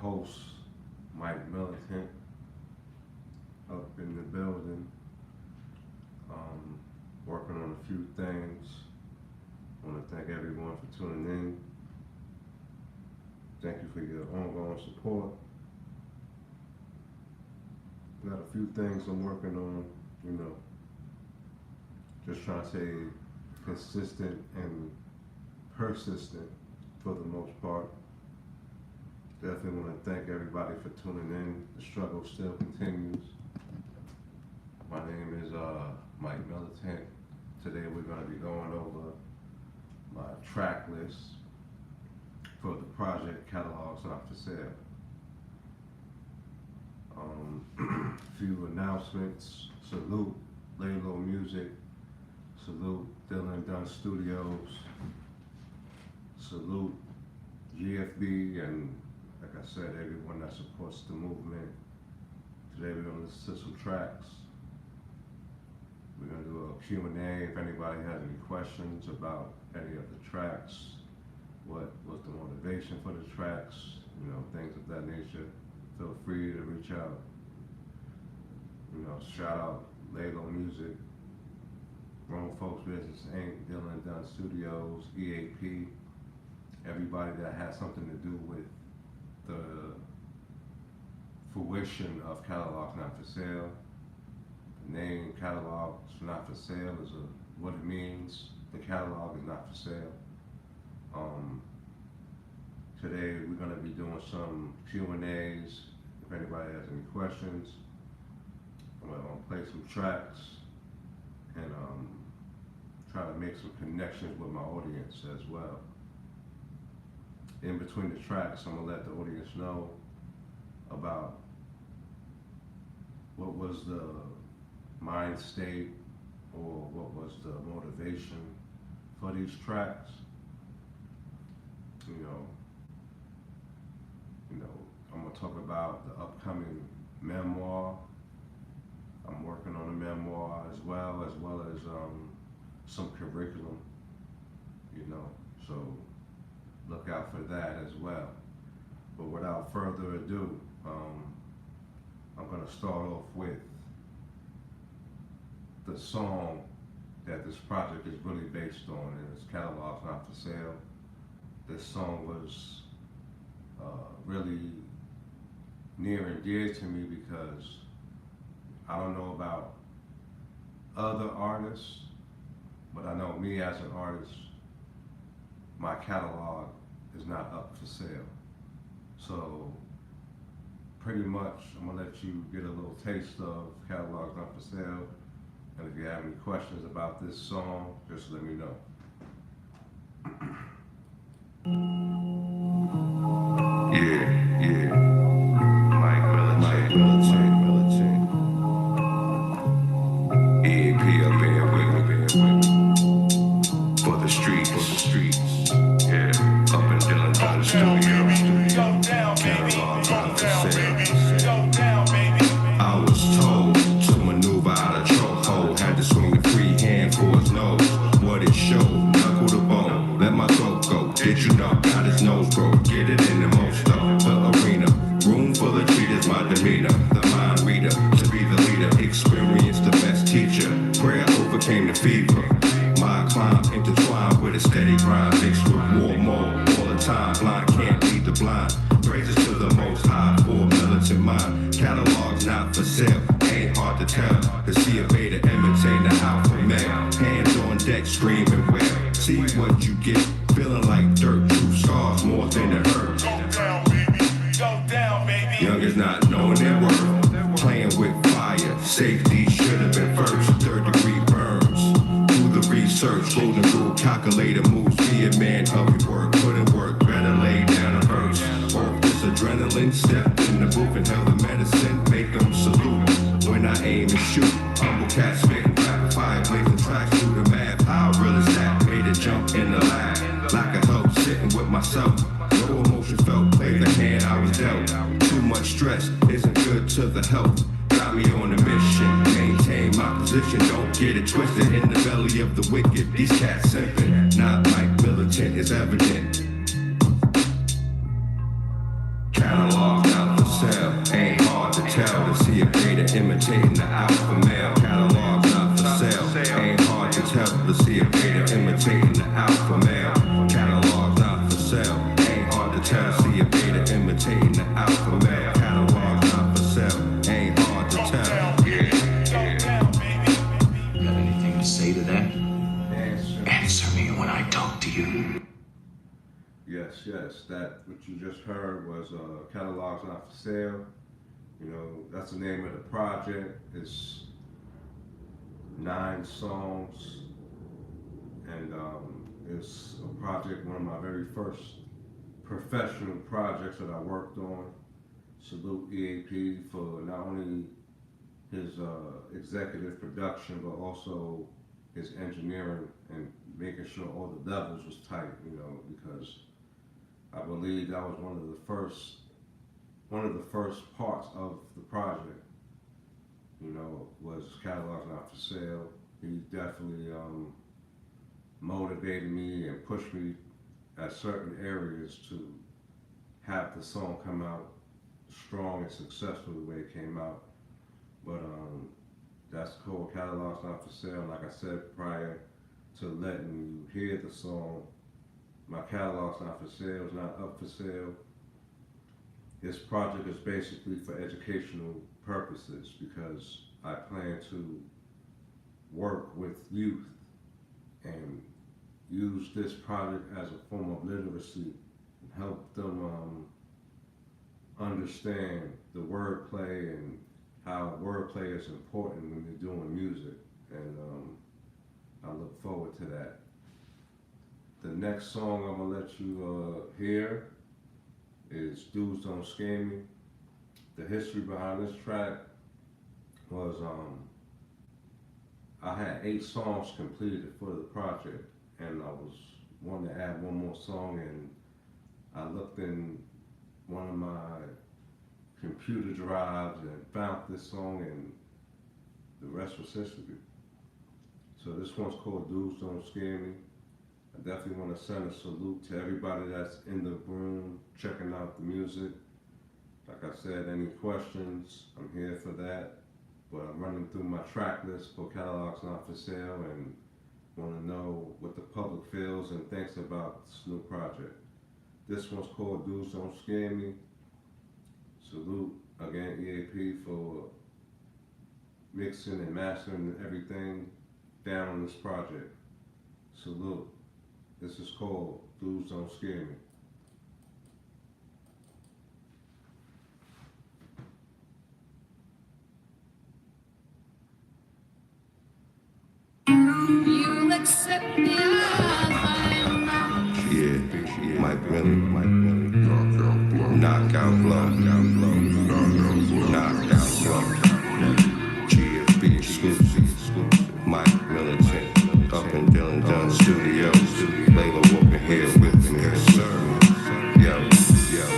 host, Mic Militant, up in the building, working on a few things. I want to thank everyone for tuning in. Thank you for your ongoing support. Got a few things I'm working on, just trying to stay consistent and persistent for the most part. Definitely want to thank everybody for tuning in. The struggle still continues. My name is Mic Militant. Today we're going to be going over my track list for the project Catalogs Not For Sale. Few announcements. Salute Lay Low Music. Salute Dylan Dunn Studios. Salute GFB and, like I said, everyone that supports the movement. Today we're going to listen to some tracks. We're going to do a Q&A if anybody has any questions about any of the tracks. What was the motivation for the tracks? Things of that nature. Feel free to reach out. Shout out Lay Low Music, Grown Folks Business Inc, Dylan Dunn Studios, EAP, everybody that has something to do with the fruition of Catalogs Not For Sale. The name Catalogs Not For Sale is what it means. The catalog is not for sale. Today we're going to be doing some Q&As. If anybody has any questions, I'm going to play some tracks and try to make some connections with my audience as well. In between the tracks, I'm going to let the audience know about what was the mind state or what was the motivation for these tracks. I'm going to talk about the upcoming memoir. I'm working on a memoir as well as some curriculum, so look out for that as well. But without further ado, I'm going to start off with the song that this project is really based on, and it's Catalogs Not For Sale. This song was really near and dear to me because I don't know about other artists, but I know me as an artist, my catalog is not up for sale. So pretty much I'm gonna let you get a little taste of Catalogs Not For Sale. And if you have any questions about this song, just let me know. Yeah. Mic Militant. EAP up here with me. For the streets. Yeah. Up in Dylan Dunn Studios. Go down, baby. Go down, baby. I was told to maneuver out of chokehold. Had to swing a free hand for his nose. What it showed, knuckle to bone. Let my throat go. Did you know? Got his nose broke. Get it in the most of the arena. Room full of cheaters, my demeanor. The mind reader, to be the leader. Experience the best teacher. Prayer overcame the fever. My climb intertwined with a steady grind. Mixed with war mode all the time. Blind can't lead the blind. Praises to the most high for a militant mind. Catalogs not for sale. Ain't hard to tell. To see a beta imitate the alpha male. Hands on deck screaming well. See what you get. Feeling like dirt. True scars more than it hurt. Go down, baby. Young is not knowing their worth. Playing with fire. Safety should have been first. 3rd-degree burns. Do the research. Golden rule. Calculator moves. Be a man of your work. Put in work. Better lay down a verse. Off this adrenaline. Step in the booth and held the medicine. Make them salute. When I aim and shoot. Humble cat spitting rapid fire. Blazing tracks through the math. How real is that? Made a jump in the lab. Lack of help. Sitting with myself. No emotion felt, played the hand I was dealt. Too much stress isn't good to the health. Got me on a mission, maintain my position. Don't get it twisted in the belly of the wicked. These cats simping, not Mic Militant is evident. Catalog tell to see a beta imitating the alpha male. Catalogs not for sale. Ain't hard to tell to see a beta imitating the alpha male. Catalogs not for sale. Ain't hard to tell to see a beta imitating the alpha male. Catalogs not for sale. Ain't hard to tell. You got anything to say to that? Answer me when I talk to you. Yes, that what you just heard was Catalogs Not for Sale. You know, that's the name of the project. It's 9 songs, and it's a project, one of my very first professional projects that I worked on. Salute EAP for not only his executive production, but also his engineering and making sure all the levels was tight, you know, because I believe that was one of the first parts of the project, you know, was Catalogs Not for Sale. He definitely motivated me and pushed me at certain areas to have the song come out strong and successful the way it came out. But that's called Catalogs Not for Sale. Like I said prior to letting you hear the song, my catalog's not for sale, it's not up for sale. This project is basically for educational purposes because I plan to work with youth and use this project as a form of literacy and help them understand the wordplay and how wordplay is important when you're doing music. And I look forward to that. The next song I'm gonna let you hear is Dudes Don't Scare Me. The history behind this track was I had 8 songs completed for the project, and I was wanting to add one more song, and I looked in one of my computer drives and found this song, and the rest was history. So this one's called Dudes Don't Scare Me. I definitely want to send a salute to everybody that's in the room checking out the music. Like I said, any questions, I'm here for that. But I'm running through my track list for Catalogs Not for Sale and want to know what the public feels and thinks about this new project. This one's called Dudes Don't Scare Me. Salute again EAP for mixing and mastering everything down on this project. Salute. This is called Dudes Don't Scare Me. You accept me as I am now. Yeah, Mic Militant, knockout blow, knockout blow, GFB exclusive, Mic Militant, up in Dylan Dunn Studios, Layla walking here with me, sir. Yo,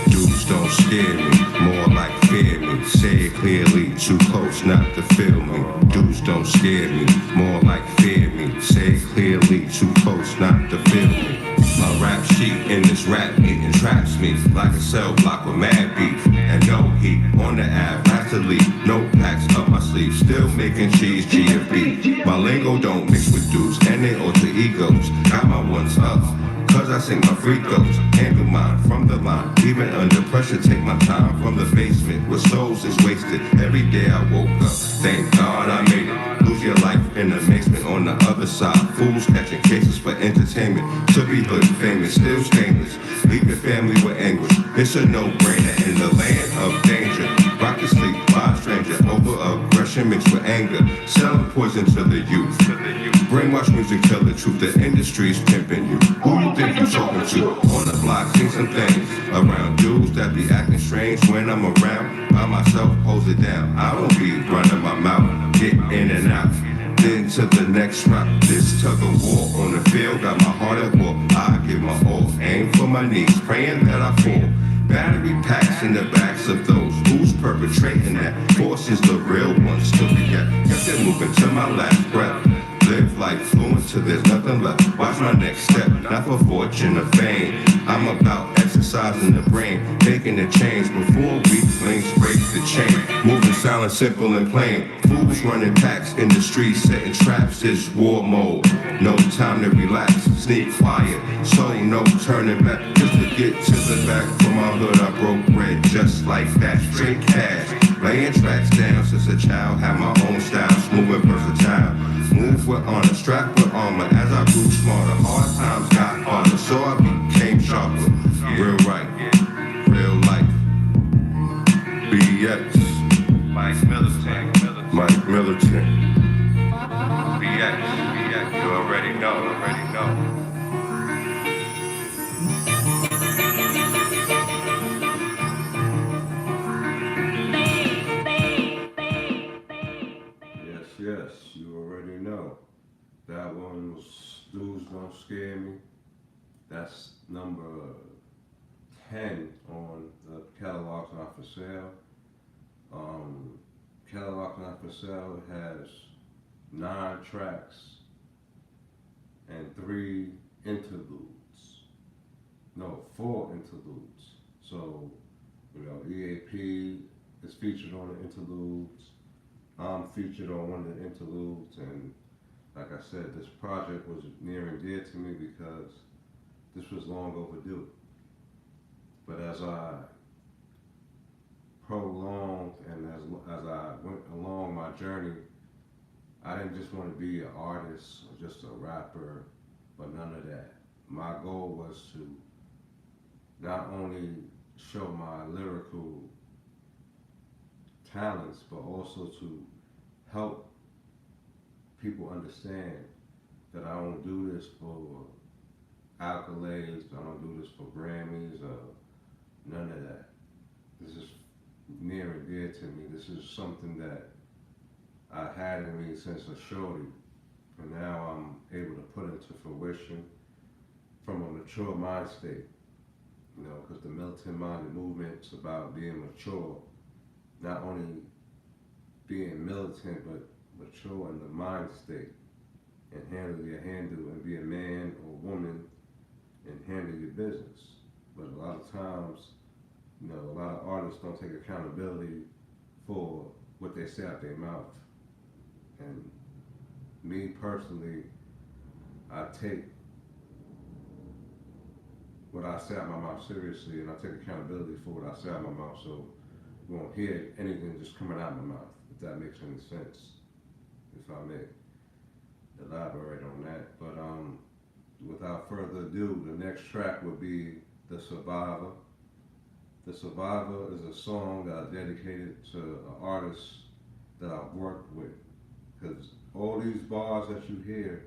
dudes don't scare me, more like fear me. Say it clearly, too close not to feel me. Dudes don't scare me, more like fear me. Say it clearly, too close not to feel me. My rap sheet in this rap meeting traps me like a cell block with mad beef and no heat on the app. Naturally, no packs up my sleeve, still making cheese GFB. My lingo don't mix with dudes and their alter egos. Got my ones up, cause I sing my free throws. Handle mine from the line, even under pressure, take my time from the basement where souls is wasted. Every day I woke up, thank God I made it. Lose your life in the basement on the other side. Fools catching cases for entertainment. To be hood famous, still stainless. Leave your family with anguish. It's a no-brainer in the land of danger. Rock to sleep by a stranger. Over aggression mixed with anger. Selling poison to the youth. Brainwash music, tell the truth. The industry's pimping you. Who you think you talking to? On the block, seen some things around dudes that be acting strange when I'm around. By myself, hold it down. I don't be running my mouth, get in and out. Then to the next round. This tug of war on the field, got my heart at war. I give my all, aim for my knees, praying that I fall. Battery packs in the backs of those who's perpetrating that. Force is the real ones to be kept. Kept it moving to my last breath. Live life fluent till there's nothing left. Watch my next step, not for fortune or fame. I'm about exercising the brain, making a change before weak links break the chain. Moving Talent simple and plain. Fools running packs in the streets, setting traps. It's war mode. No time to relax. Sneak fire. So no turning back. Just to get to the back. From my hood, I broke bread just like that. Straight cash. Laying tracks down since a child. Had my own style. Smooth and versatile. Move with honor. Strapped with armor. As I grew smarter. Hard times got harder. So I became sharper. Real right. Real life. BX. Mic Militant. Mic Militant. BX. You already know. Yes, you already know. That one was Dudes Don't Scare Me. That's number 10 on the Catalogs Not For Sale. Catalogs Not For Sale has 9 tracks and 3 interludes. No, 4 interludes. So, EAP is featured on the interludes. I'm featured on one of the interludes, and like I said, this project was near and dear to me because this was long overdue. But as I prolonged and as I went along my journey, I didn't just want to be an artist or just a rapper, but none of that. My goal was to not only show my lyrical talents, but also to help people understand that I don't do this for accolades, I don't do this for Grammys, or none of that. This is near and dear to me. This is something that I had in me since a shorty, and now I'm able to put into fruition from a mature mind state. Because the militant-minded movement's about being mature, not only being militant, but mature in the mind state, and handle and be a man or woman and handle your business. But a lot of times, a lot of artists don't take accountability for what they say out their mouth. And me personally, I take what I say out my mouth seriously, and I take accountability for what I say out my mouth, so you won't hear anything just coming out my mouth, if that makes any sense, if I may elaborate on that. But without further ado, the next track would be The Survivor. The Survivor is a song that I dedicated to an artist that I've worked with, because all these bars that you hear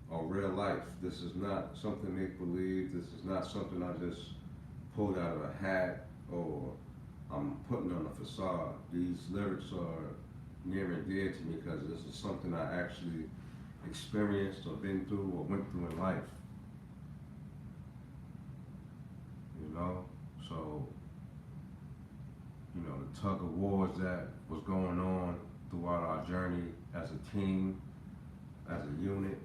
are real life. This is not something make-believe. This is not something I just pulled out of a hat or I'm putting on a facade. These lyrics are near and dear to me because this is something I actually experienced or been through or went through in life. So, the tug of wars that was going on throughout our journey as a team, as a unit.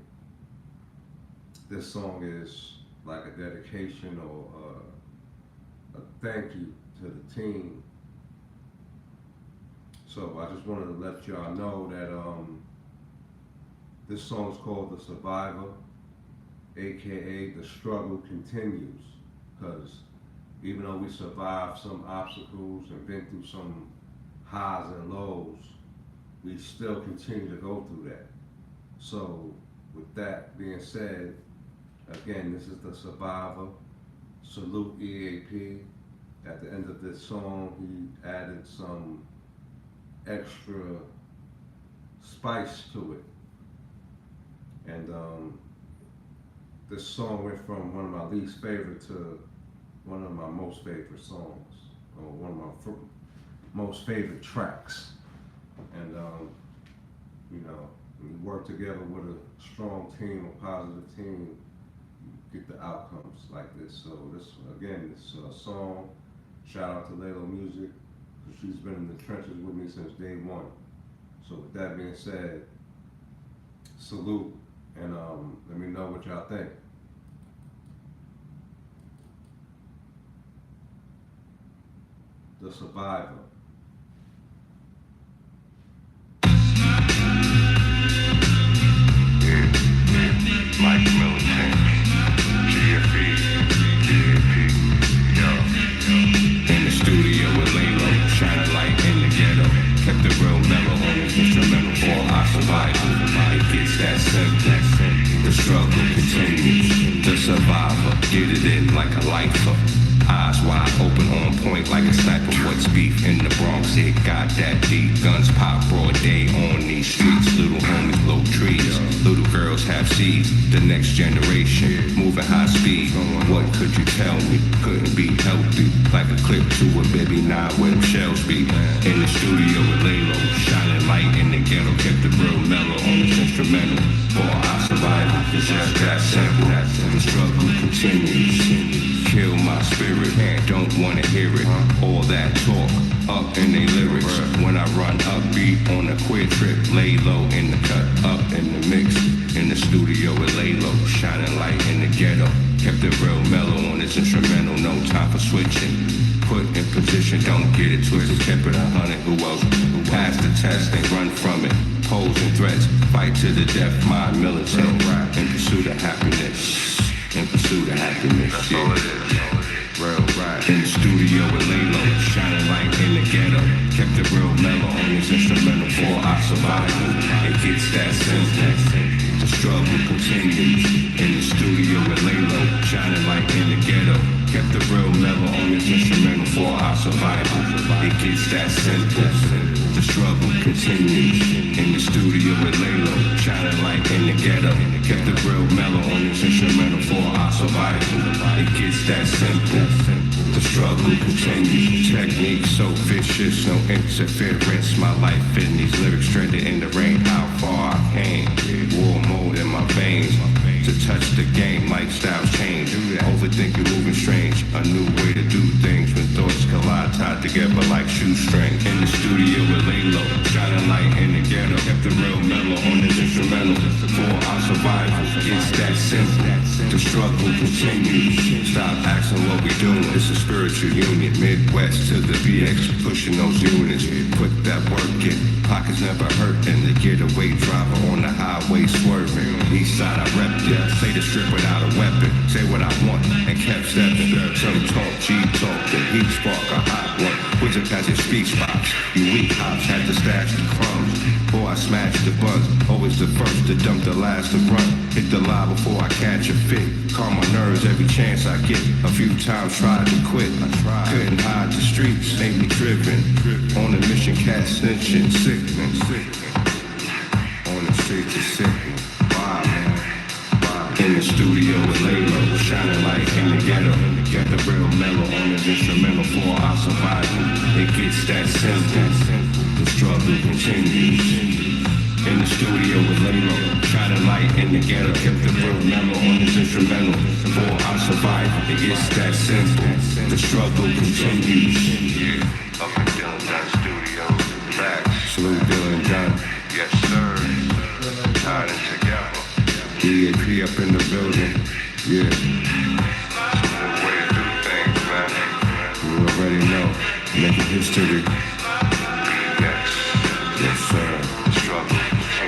This song is like a dedication or a thank you to the team. So I just wanted to let y'all know that this song is called The Survivor, aka The Struggle Continues, because even though we survived some obstacles and been through some highs and lows, we still continue to go through that. So with that being said, again, this is The Survivor. Salute EAP. At the end of this song, he added some extra spice to it. And this song went from one of my least favorite to one of my most favorite songs, or one of my most favorite tracks. And when you work together with a strong team, a positive team, you get the outcomes like this. So this song, shout out to Laylo Music, because she's been in the trenches with me since day one. So with that being said, salute, and let me know what y'all think. The Survivor. Mic Militant, GFB, yo. In the studio with Lalo, shining light in the ghetto. Kept the real mellow on his instrumental for our survival. It gets that simple. The struggle continues. The survivor, get it in like a lifer. Eyes wide open, on point like a sniper. What's beef in the Bronx? It got that deep. Guns pop broad day on these streets. Little homies blow trees. Little girls have seeds. The next generation moving high speed. What could you tell me? Couldn't be healthy. Like a clip to a baby nine where them shells be. In the studio with Lalo, shining light in the ghetto. Kept the real mellow on this instrumental. For our survival, it's just that simple. The struggle continues. Kill my spirit, don't wanna hear it. All that talk, up in they lyrics. When I run upbeat on a queer trip, lay low in the cut, up in the mix. In the studio with lay low, shining light in the ghetto. Kept it real mellow on this instrumental, no time for switching. Put in position, don't get it twisted. Kept it 100, who else? Passed the test, they run from it. Posing threats, fight to the death, Mic Militant. In pursuit of happiness. In pursuit of happiness, that's all it is. Real right. In the studio with Lalo, shining light in the ghetto. Kept it real mellow on this instrumental for our survival. It gets that simple. The struggle continues. In the studio with Lalo, shining light in the ghetto. Kept it real mellow on this instrumental for our survival. It gets that simple. The struggle continues. In the studio with Lalo, shining light in the ghetto. Kept it real mellow on this instrumental for our survival. It gets that simple. The struggle continues. Technique so vicious, no interference. My life in these lyrics stranded in the rain. How far I came. War mode in my veins. To touch the game, lifestyles change. Overthinking, moving strange. A new way to do things when thoughts collide, tied together like shoestrings. In the studio with Lalo, shining light in the ghetto. Kept the real mellow on this instrumental for our survival. It's that simple. The struggle continues. Stop asking what we doing. It's a spiritual union. Midwest to the VX, pushing those units. Put that work in. Pockets never hurting. The getaway driver on the highway swerving. East side I repped it. Play the strip without a weapon. Say what I want and kept stepping. Some talk, G-talk, the heat spark, a hot one. Wizard has his speech box. You weak hops had to stash the crumbs. Boy, I smashed the buzz. Always the first to dump, the last to run. Hit the lie before I catch a fit. Calm my nerves every chance I get. A few times tried to quit. Couldn't hide the streets, made me driven. On a mission, cast snitching, sickening. On the streets is sickening. Wow, man. In the studio with Lalo, shining light in the ghetto. Get the real mellow on this instrumental for our survival. It gets that simple. The struggle continues. In the studio with Lalo, shining light in the ghetto. Kept the real mellow on this instrumental for our survival. It gets that simple. The struggle continues. Yeah, up in Dylan Dunn Studios. Facts. Salute Dylan Dunn. Yes, sir. Tied it together. EAP up in the building. Yeah. Some way to do things, man. You already know. Making history. Yes. Yes, sir. The struggle continues.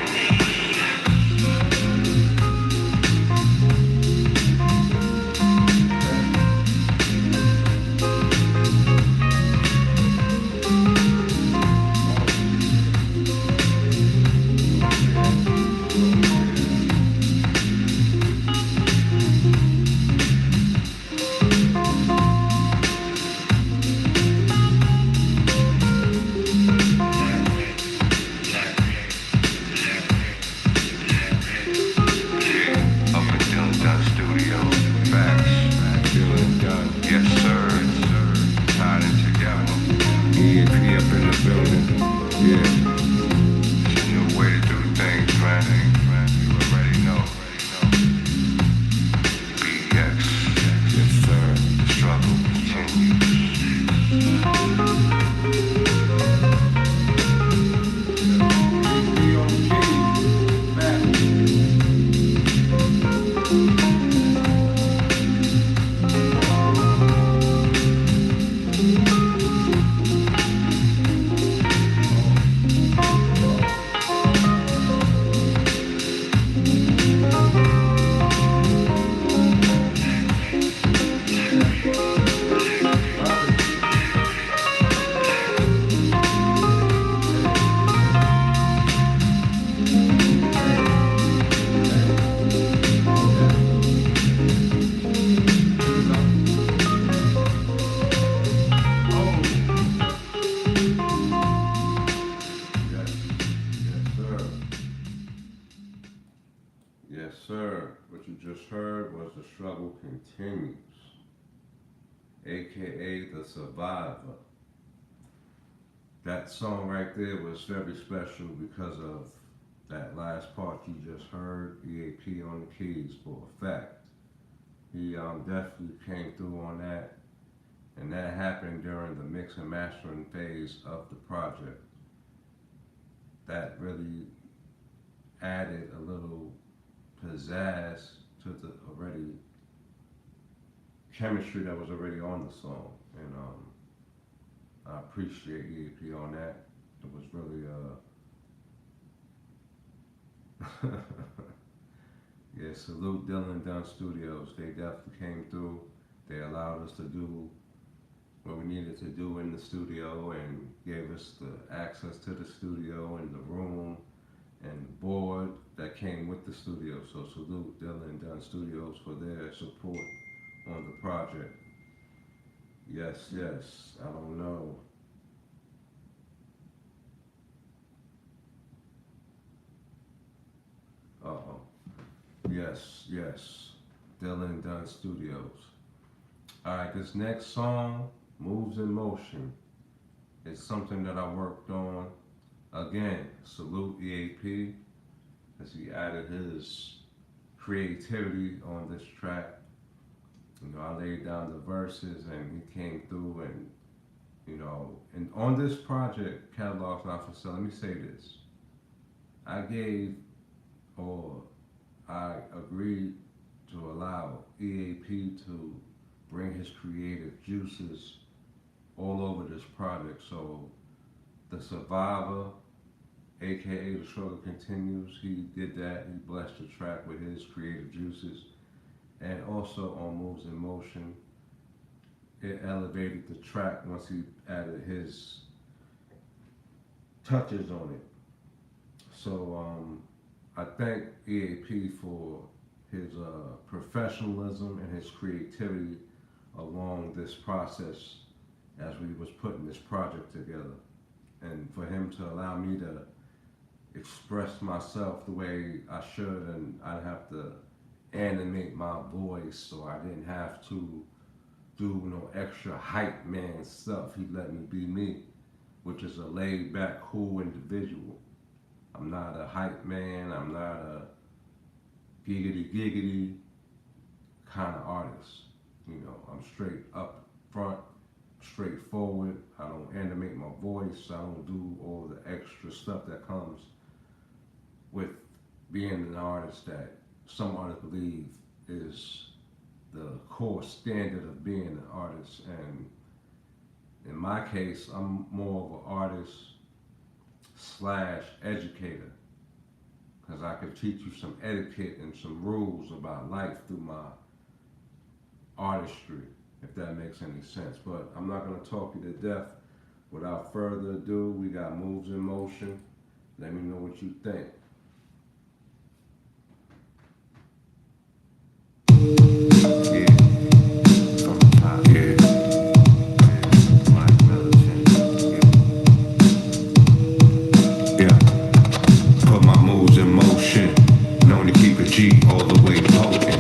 just heard was The Struggle Continues, aka The Survivor. That song right there was very special because of that last part you just heard, EAP on the keys for a fact. He definitely came through on that, and that happened during the mix and mastering phase of the project. That really added a little pizzazz to the already chemistry that was already on the song, and I appreciate EAP on that. It was really yeah, salute Dylan Dunn Studios. They definitely came through. They allowed us to do what we needed to do in the studio and gave us the access to the studio and the room and board that came with the studio. So salute Dylan Dunn Studios for their support on the project. Yes, I don't know. Uh-oh. Yes, Dylan Dunn Studios. Alright, this next song, Moves in Motion, is something that I worked on. Again, salute EAP, as he added his creativity on this track. You know, I laid down the verses and he came through and, you know, and on this project, Catalog's Not For Sale, let me say this. I agreed to allow EAP to bring his creative juices all over this project. So The Survivor, aka The Struggle Continues, he did that. He blessed the track with his creative juices. And also on Moves in Motion, it elevated the track once he added his touches on it. So I thank EAP for his professionalism and his creativity along this process as we was putting this project together. And for him to allow me to express myself the way I should, and I'd have to animate my voice, so I didn't have to do no extra hype man stuff. He let me be me, which is a laid back, cool individual. I'm not a hype man, I'm not a giggity kind of artist. You know, I'm straight up front, straightforward. I don't animate my voice. I don't do all the extra stuff that comes with being an artist that some artists believe is the core standard of being an artist. And in my case, I'm more of an artist / educator, because I could teach you some etiquette and some rules about life through my artistry, if that makes any sense. But I'm not going to talk you to death. Without further ado, we got Moves in Motion. Let me know what you think. Yeah, from the top, yeah. Mic Militant, yeah. Put my moves in motion, known to keep a G all the way potent.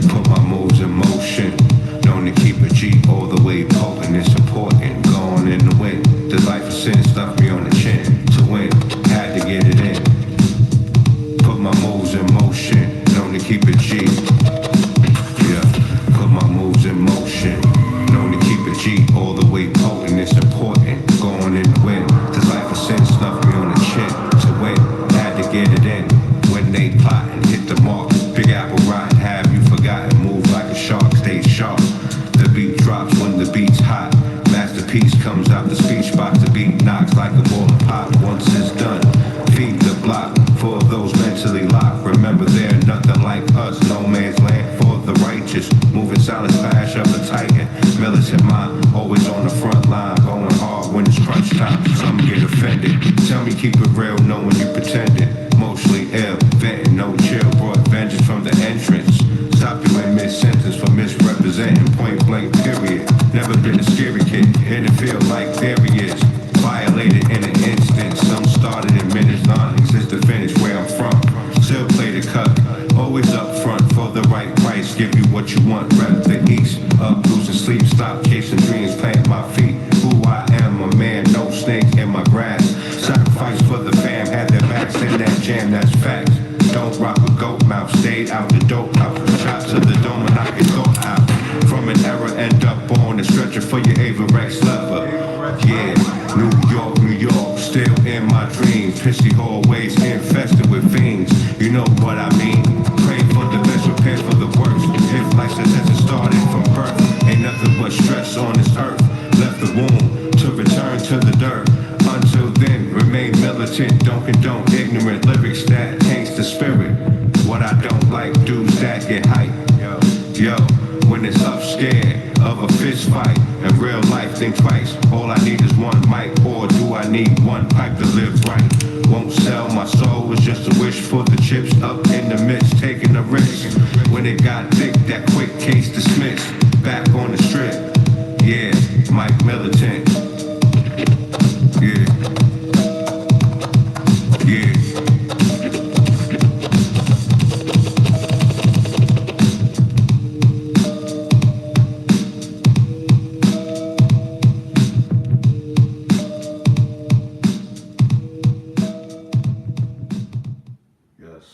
Put my moves in motion, known to keep a G all the way potent. It's important, going in the wind. The life of sin stuck me on the chin. To win, had to get it in. Put my moves in motion, known to keep a G. My moves in motion, known to keep a G all the way potent. It's important, going in the wind. This life of sin snuffed me on the chin. To win, had to get it in. When they plot and hit the mark, Big Apple rotten, have you forgotten? Move like a shark, stay sharp. The beat drops when the beat's hot. Masterpiece comes out the speech box. The beat knocks like a ball of pop. Once it's done, feed the block for those mentally locked. Remember, they're nothing like us. No man's land for the righteous. Moving silent flash of a titan. Militant mind, always on the front line. Going hard when it's crunch time. Some get offended. Tell me keep it real, knowing you pretending. Mostly ill, venting, no chill. Brought vengeance from the entrance. Stop you in mid-sentence for misrepresenting. Point blank period. Never been a scary kid. In the field like there he is. Violated in an instant. Some started in minutes, non-existent finish where I'm from. Still play the cut. Always up front for what you want, rather the east. Up, losing sleep, stop chasing dreams, plant my feet. Who I am, a man, no snake in my grass. Sacrifice for the fam, had their backs in that jam, that's facts. Don't rock with goat mouth, stayed out the dope house. Shot to the dome and I can go out. From an era, end up on the stretcher for your Averex leather. Yeah, New York, still in my dreams. Pissy hallways infested with fiends. You know what I mean? Pray for the best, prepare for the worst. If life hasn't started from birth, ain't nothing but stress on this earth. Left the womb to return to the dirt. Until then, remain militant, don't condone ignorant lyrics that taints the spirit. What I don't like, dudes that get hype. Yo, when it's up scared of a fist fight. In real life, think twice. All I need is one mic, or do I need one pipe to live right? Won't sell my soul, it's just a wish for the chips. Up in the midst, taking a risk. When it got thick, that quick case dismissed. Back on the strip, yeah, Mic Militant. Yeah. Yeah.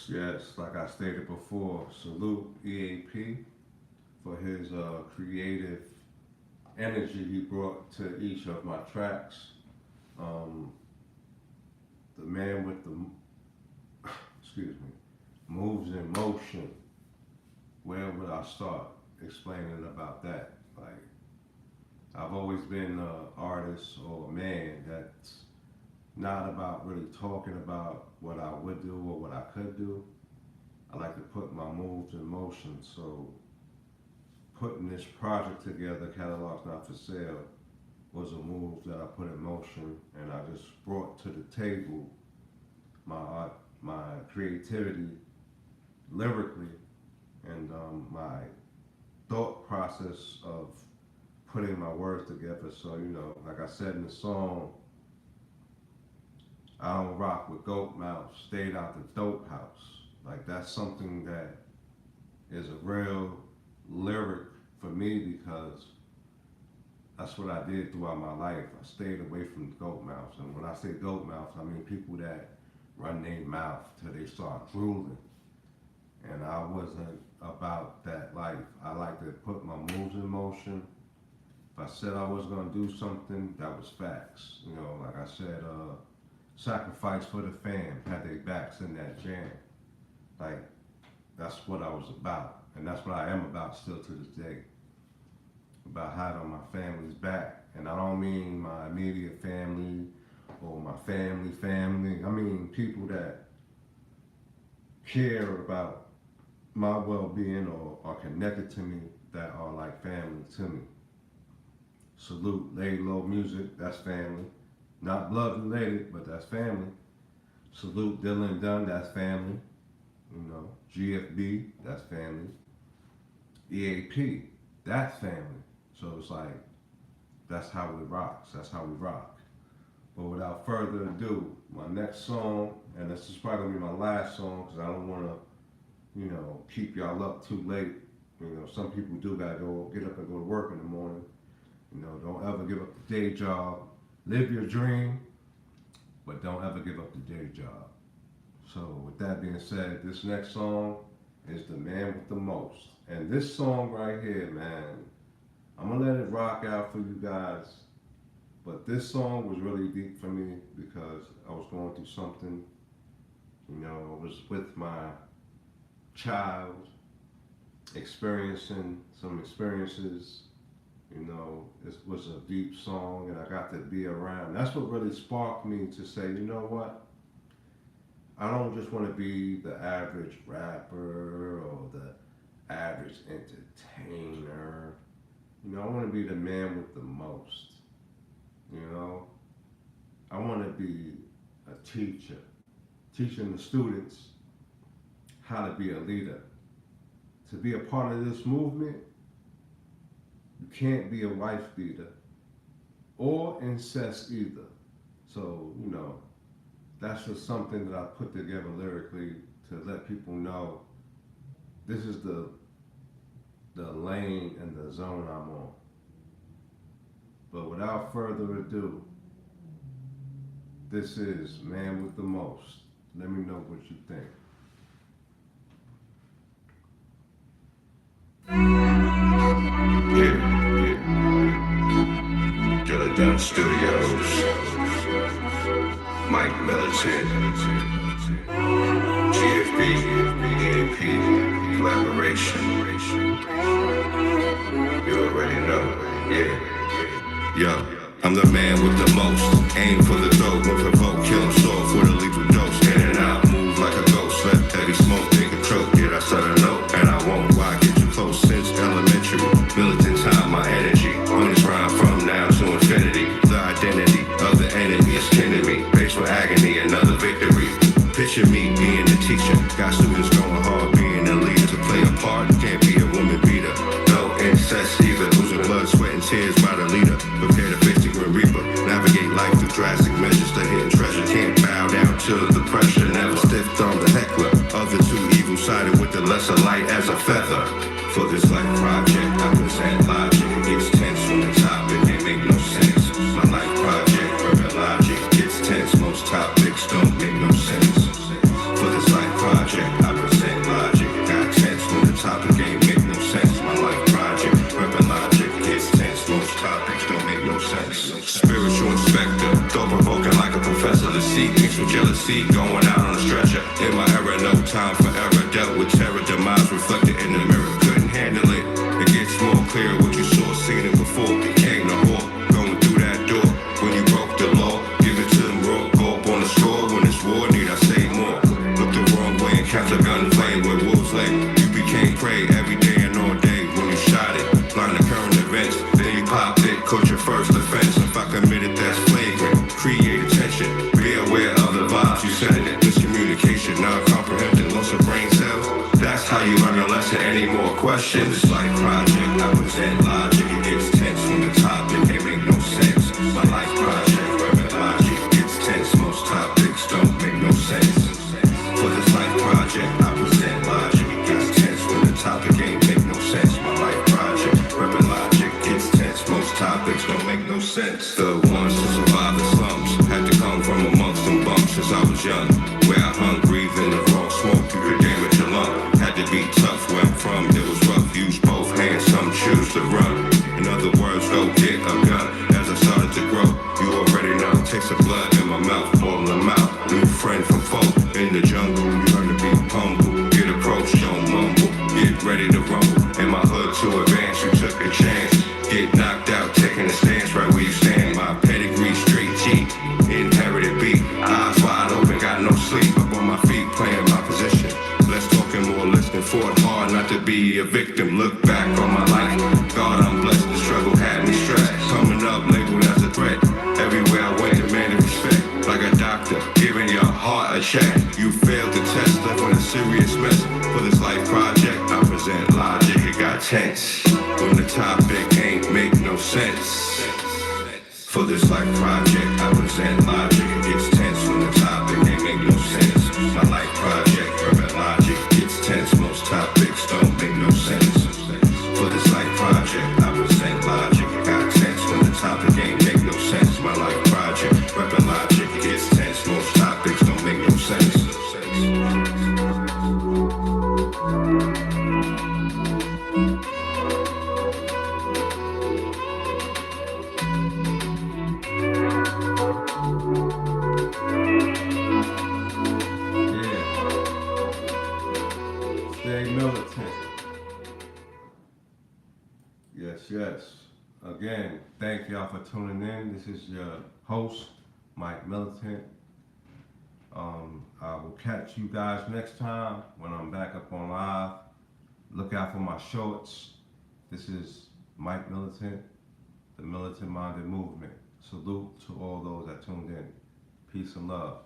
Yes, like I stated before, salute EAP for his creative energy he brought to each of my tracks. The man with the, moves in motion. Where would I start explaining about that? Like, I've always been an artist or a man that's not about really talking about what I would do or what I could do. I like to put my moves in motion. So putting this project together, Catalog's Not For Sale, was a move that I put in motion, and I just brought to the table my art, my creativity lyrically, and my thought process of putting my words together. So, you know, like I said in the song, I don't rock with goat mouth, stayed out the dope house. Like, that's something that is a real lyric for me, because that's what I did throughout my life. I stayed away from goat mouths. And when I say goat mouths, I mean people that run their mouth till they start drooling. And I wasn't about that life. I like to put my moves in motion. If I said I was gonna do something, that was facts. You know, like I said, sacrifice for the fam, had their backs in that jam. Like, that's what I was about. And that's what I am about still to this day. About having my family's back. And I don't mean my immediate family or my family. I mean people that care about my well-being or are connected to me, that are like family to me. Salute Lay Low Music, that's family. Not blood related, but that's family. Salute Dylan Dunn, that's family. You know, GFB, that's family. EAP, that's family. So it's like, that's how it rocks. That's how we rock. But without further ado, my next song, and this is probably gonna be my last song, because I don't wanna, you know, keep y'all up too late. You know, some people do gotta get up and go to work in the morning. You know, don't ever give up the day job. Live your dream, but don't ever give up the day job. So with that being said, this next song is The Man With The Most. And this song right here, man, I'm gonna let it rock out for you guys. But this song was really deep for me because I was going through something. You know, I was with my child, experiencing some experiences. You know, it was a deep song, and I got to be around. That's what really sparked me to say, you know what? I don't just want to be the average rapper or the average entertainer. You know, I want to be the man with the most. You know, I want to be a teacher, teaching the students how to be a leader. To be a part of this movement, you can't be a wife beater or incest either. So, you know, that's just something that I put together lyrically to let people know this is the the lane and the zone I'm on. But without further ado, this is Man with the Most. Let me know what you think. Yeah. Dun Studios. Mic Militant. GFB Inc. Collaboration. You already know. Yeah. Yo, I'm the man with the most. Aim for the dope, when provoke, kill him soft with a lethal dose. In and out, move like a ghost. Left heavy smoke, take a choke. Yeah, I said I know, and I won't. Why get too close since elementary? Militant time, my energy. On this rhyme from now to infinity. The identity of the enemy is kin to me. Faced with agony, another victory. Picture me being the teacher. Got students going hard, being a leader. To play a part, can't be a woman beater. No incest either. Losing blood, sweat, and tears by the leader. Prepare to face the Grim Reaper. Navigate life through drastic measures. The hidden treasure can't bow down to the pressure. Never stiffed on the heckler. Of the two evil-sided with the lesser light as a feather. For this life project, I present logic. It gets tense from the topic, they make no sense. My life project, urban logic gets tense. Most topics don't make no sense. For this life project, I present logic. Got tense from the topic, ain't make no sense. My life project, urban logic gets tense. Most topics don't make no sense. Spiritual inspector, thought-provoking like a professor. The seat mixed with jealousy, going out on a stretcher. In my era, no time for error. Dealt with terror, demise reflected in the mirror. Handle it. It gets more clear what you saw, seen it before. It came to whore, going through that door. When you broke the law, give it to them raw. Go up on the score when it's war, need I say more? Look the wrong way and catch a gun playing with wolves lay. You became prey every day and all day when you shot it. Blind the current events, then you popped it, caught your first offense. If I committed, that's flagrant. Create attention, be aware of the vibes you send it. Miscommunication, non-comprehension, loss of brain cells. That's how you learn a lesson. Any more questions? This life project, I present logic. It gets tense from the topic, they make no sense. My life project, urban logic gets tense. Most topics don't make no sense. For this life project, I present logic. It gets tense from the topic, ain't make no sense. My life project, urban logic gets tense. Most topics don't make no sense. The ones who survive the slums had to come from amongst them bumps since I was young. Where I hung, breathe in the raw smoke, you could damage your lung. Had to be tough where I'm from, it was rough. Use both hands, some choose to run. In other words, go get a gun. As I started to grow, you already know. Taste of blood in my mouth, all them out. New friend from folk in the jungle. You learn to be humble. Get approached, don't mumble. Get ready to rumble. In my hood to advance, you took a chance. Get knocked out, taking a stance right where you stand. My pedigree, straight G, inherited beat. Eyes wide open, got no sleep. Up on my feet, playing my position. Less talking, more listening. Fought hard not to be a victim. Look back on my life. God, I'm blessed. The struggle had me stressed. Coming up, labeled as a threat. Everywhere I went, demanded respect. Like a doctor, giving your heart a check. You failed the test, left with a serious mess. For this life project, I present logic. It got tense when the topic ain't make no sense. For this life project, I present logic. It gets tense when the topic ain't make no sense. My life project, urban logic gets tense. Most topics don't make no sense. For this life project, I present logic. It got tense when the topic ain't make no sense. My life project, urban logic gets tense. Most topics don't make no sense. Yes. Again, thank y'all for tuning in. This is your host, Mic Militant. I will catch you guys next time when I'm back up on live. Look out for my shorts. This is Mic Militant, the Militant Minded Movement. Salute to all those that tuned in. Peace and love.